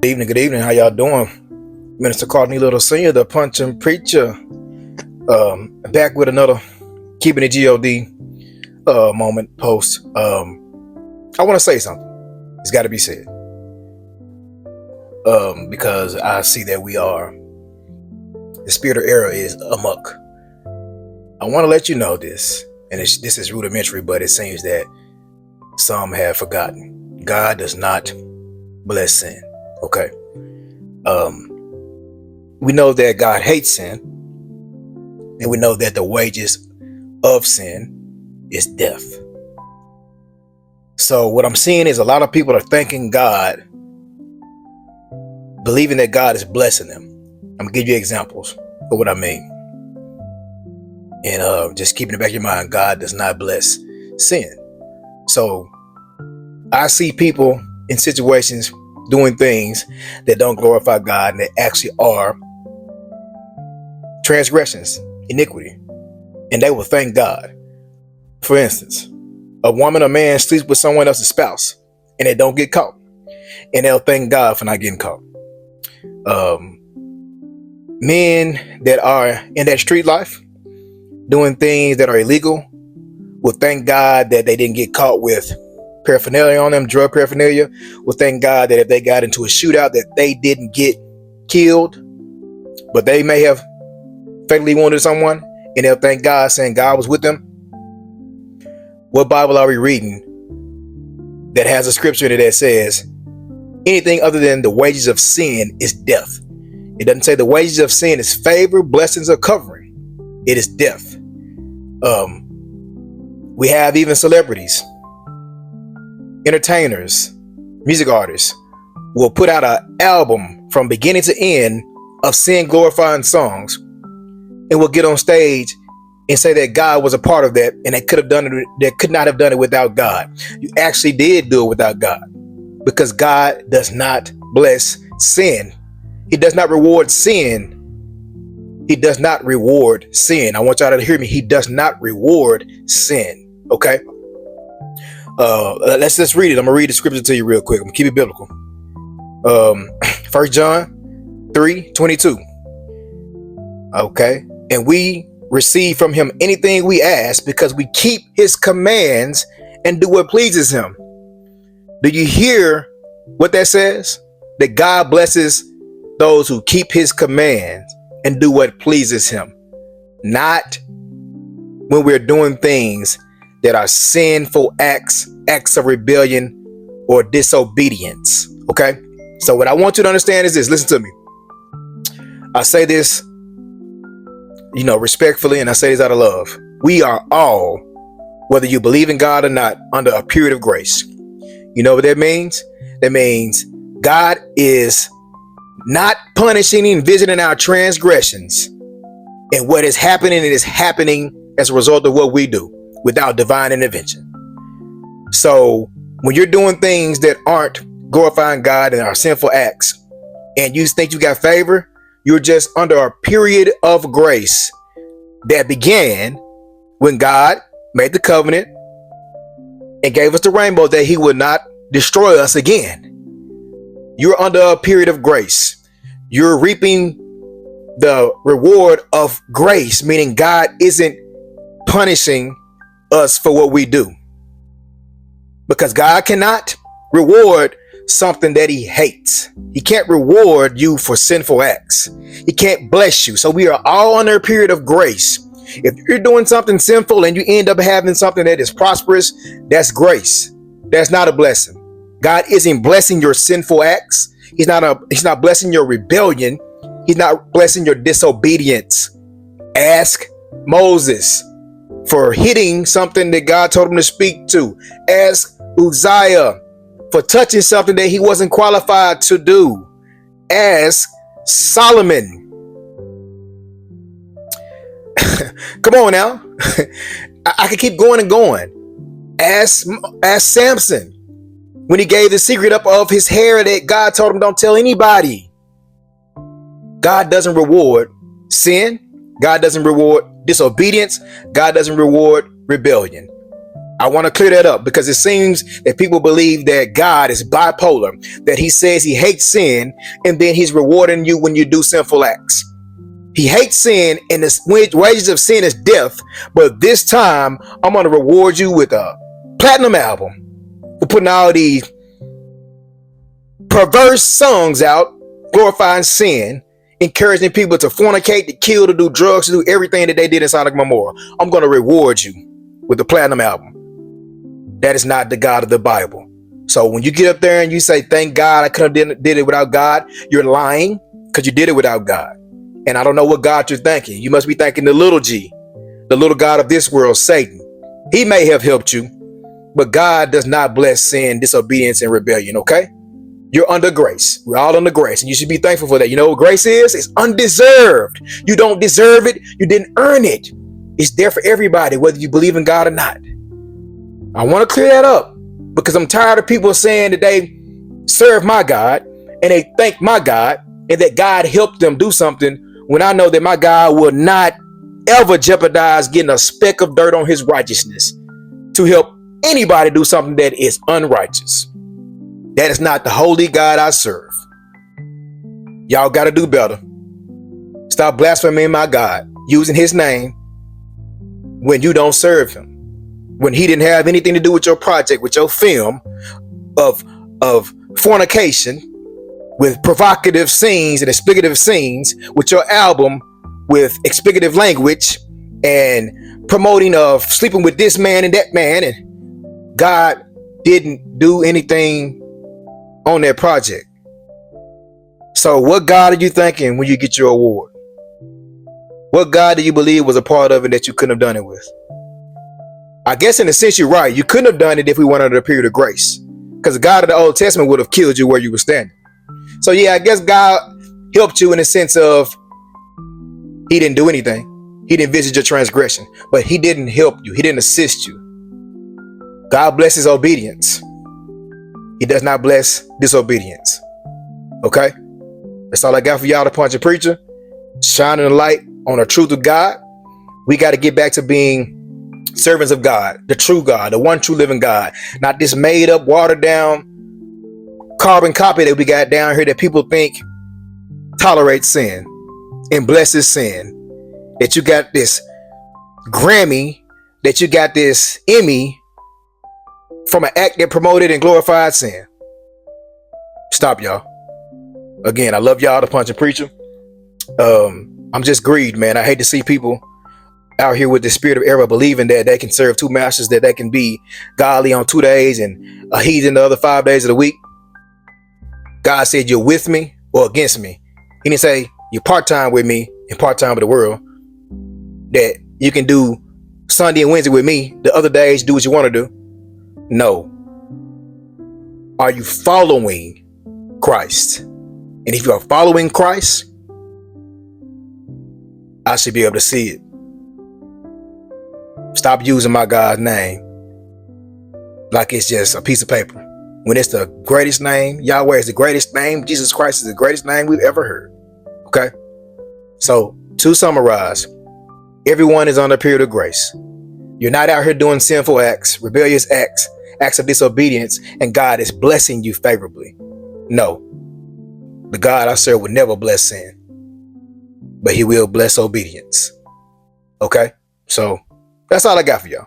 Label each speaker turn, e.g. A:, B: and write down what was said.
A: Good evening. How y'all doing? Minister Courtney Little Senior, the punching preacher, back with another Keeping It God moment post. I want to say something. It's got to be said. Because I see that the spirit of error is amok. I want to let you know this, and this is rudimentary, but it seems that some have forgotten. God does not bless sin. Okay. We know that God hates sin, and we know that the wages of sin is death. So what I'm seeing is a lot of people are thanking God, believing that God is blessing them. I'm gonna give you examples of what I mean. And just keep in the back of your mind, God does not bless sin. So I see people in situations doing things that don't glorify God, and that actually are transgressions, iniquity, and they will thank God. For instance, a woman or man sleeps with someone else's spouse and they don't get caught, and they'll thank God for not getting caught. Men that are in that street life doing things that are illegal will thank God that they didn't get caught with paraphernalia on them, drug paraphernalia. Will thank God that if they got into a shootout that they didn't get killed, but they may have fatally wounded someone, and they'll thank God, saying God was with them. What Bible are we reading that has a scripture in it that says anything other than the wages of sin is death? It doesn't say the wages of sin is favor, blessings, or covering. It is death. We have even celebrities, entertainers, music artists will put out an album from beginning to end of sin glorifying songs, and will get on stage and say that God was a part of that, and they could not have done it without God. You actually did do it without God, because God does not bless sin. He does not reward sin. He does not reward sin. I want y'all to hear me. He does not reward sin. Okay. Let's just read it. I'm gonna read the scripture to you real quick. I'm gonna keep it biblical. 1 John 3:22. Okay. And we receive from him anything we ask because we keep his commands and do what pleases him. Do you hear what that says? That God blesses those who keep his commands and do what pleases him. Not when we're doing things that are sinful acts of rebellion or disobedience. Okay. So what I want you to understand is this. Listen to me. I say this, respectfully, and I say this out of love. We are all, whether you believe in God or not, under a period of grace. You know what that means? That means God is not punishing and visiting our transgressions. And what is happening, it is happening as a result of what we do without divine intervention. So when you're doing things that aren't glorifying God and are sinful acts, and you think you got favor, you're just under a period of grace that began when God made the covenant and gave us the rainbow that he would not destroy us again. You're under a period of grace. You're reaping the reward of grace, meaning God isn't punishing us for what we do, because God cannot reward something that he hates. He can't reward you for sinful acts. He can't bless you. So we are all under a period of grace. If you're doing something sinful and you end up having something that is prosperous, that's grace. That's not a blessing. God isn't blessing your sinful acts. He's not blessing your rebellion. He's not blessing your disobedience. Ask Moses for hitting something that God told him to speak to. Ask Uzziah for touching something that he wasn't qualified to do. Ask Solomon. Come on now. I can keep going and going. Ask Samson when he gave the secret up of his hair that God told him don't tell anybody. God doesn't reward sin. God doesn't reward disobedience. God doesn't reward rebellion. I want to clear that up because it seems that people believe that God is bipolar, that he says he hates sin and then he's rewarding you when you do sinful acts. He hates sin and the wages of sin is death, but this time I'm going to reward you with a platinum album for putting all these perverse songs out, glorifying sin, encouraging people to fornicate, to kill, to do drugs, to do everything that they did in Sodom and Gomorrah. I'm going to reward you with the platinum album. That is not the God of the Bible. So when you get up there and you say, thank God I could have did it without God, you're lying because you did it without God. And I don't know what God you're thanking. You must be thanking the little g, the little God of this world, Satan. He may have helped you, but God does not bless sin, disobedience, and rebellion, okay? You're under grace. We're all under grace, and you should be thankful for that. You know what grace is? It's undeserved. You don't deserve it. You didn't earn it. It's there for everybody, whether you believe in God or not. I want to clear that up because I'm tired of people saying that they serve my God and they thank my God and that God helped them do something when I know that my God will not ever jeopardize getting a speck of dirt on his righteousness to help anybody do something that is unrighteous. That is not the holy God I serve. Y'all got to do better. Stop blaspheming my God, using his name when you don't serve him. When he didn't have anything to do with your project, with your film of fornication, with provocative scenes and explicative scenes, with your album with explicative language and promoting of sleeping with this man and that man, and God didn't do anything on that project. So what God are you thinking when you get your award? What God do you believe was a part of it that you couldn't have done it with? I guess in a sense you're right. You couldn't have done it if we weren't under the period of grace, because the God of the Old Testament would have killed you where you were standing. So yeah, I guess God helped you in the sense of he didn't do anything. He didn't visit your transgression, but he didn't help you. He didn't assist you. God blesses obedience. He does not bless disobedience. Okay? That's all I got for y'all, the Punch Preacher. Shining a light on the truth of God. We got to get back to being servants of God, the true God, the one true living God, not this made up, watered down carbon copy that we got down here that people think tolerates sin and blesses sin. That you got this Grammy, that you got this Emmy from an act that promoted and glorified sin. Stop, y'all. Again, I love y'all, the Punch Preacher. I'm just grieved, man. I hate to see people out here with the spirit of error, believing that they can serve two masters, that they can be godly on 2 days and a heathen the other 5 days of the week. God said, you're with me or against me. He didn't say you're part-time with me and part-time with the world. That you can do Sunday and Wednesday with me, the other days do what you want to do. No. Are you following Christ? And if you are following Christ, I should be able to see it. Stop using my God's name like it's just a piece of paper. When it's the greatest name, Yahweh is the greatest name, Jesus Christ is the greatest name we've ever heard. Okay? So, to summarize, everyone is under a period of grace. You're not out here doing sinful acts, rebellious acts, acts of disobedience, and God is blessing you favorably. No. The God I serve would never bless sin, but he will bless obedience. Okay? So, that's all I got for y'all.